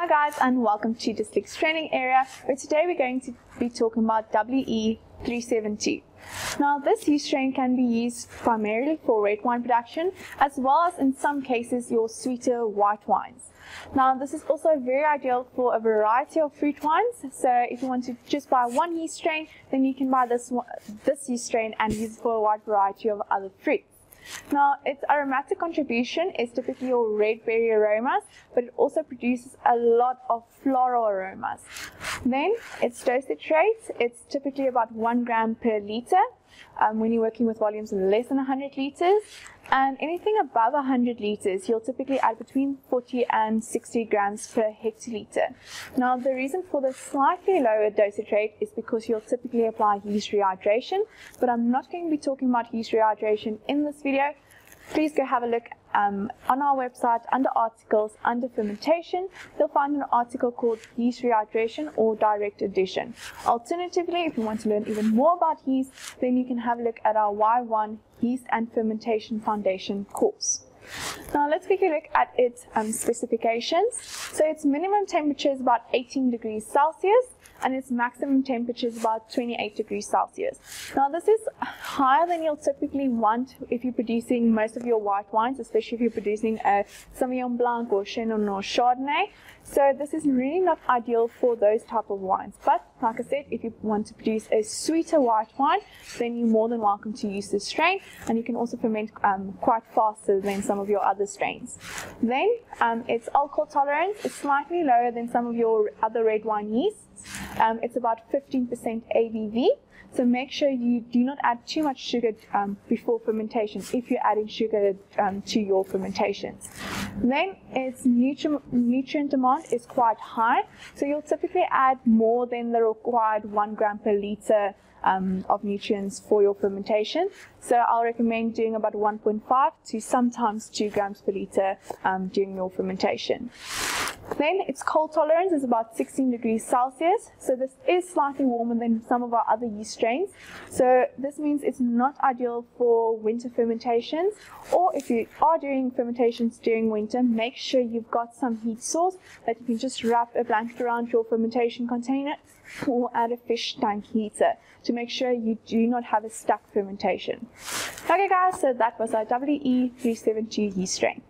guys, and welcome to Distilling's training area, where today we're going to be talking about WE372. Now, this yeast strain can be used primarily for red wine production, as well as in some cases your sweeter white wines. Now, this is also very ideal for a variety of fruit wines. So if you want to just buy one yeast strain, then you can buy this yeast strain and use it for a wide variety of other fruits. Now, its aromatic contribution is typically your red berry aromas, but it also produces a lot of floral aromas. Then, its dosage rate, it's typically about 1 gram per liter when you're working with volumes less than 100 liters. And anything above 100 liters, you'll typically add between 40 and 60 grams per hectoliter. Now, the reason for the slightly lower dosage rate is because you'll typically apply yeast rehydration, but I'm not going to be talking about yeast rehydration in this video. Please go have a look on our website under articles, under fermentation. You'll find an article called yeast rehydration or direct addition. Alternatively, if you want to learn even more about yeast, then you can have a look at our Y1 Yeast and Fermentation Foundation course. Now let's quickly look at its specifications. So its minimum temperature is about 18 degrees Celsius and its maximum temperature is about 28 degrees Celsius. Now this is higher than you'll typically want if you're producing most of your white wines, especially if you're producing a Sauvignon Blanc or Chenin or Chardonnay. So this is really not ideal for those type of wines. But like I said, if you want to produce a sweeter white wine, then you're more than welcome to use this strain, and you can also ferment quite faster than some of your other strains. Then its alcohol tolerance is slightly lower than some of your other red wine yeasts. It's about 15% ABV. So make sure you do not add too much sugar before fermentation if you're adding sugar to your fermentations. Then its nutrient demand is quite high, so you'll typically add more than the required 1 gram per liter of nutrients for your fermentation. So I'll recommend doing about 1.5 to sometimes 2 grams per liter during your fermentation. Then its cold tolerance is about 16 degrees Celsius, so this is slightly warmer than some of our other yeast strains. So this means it's not ideal for winter fermentations, or if you are doing fermentations during winter, make sure you've got some heat source that you can just wrap a blanket around your fermentation container or add a fish tank heater to make sure you do not have a stuck fermentation. Okay guys, so that was our WE372 yeast strain.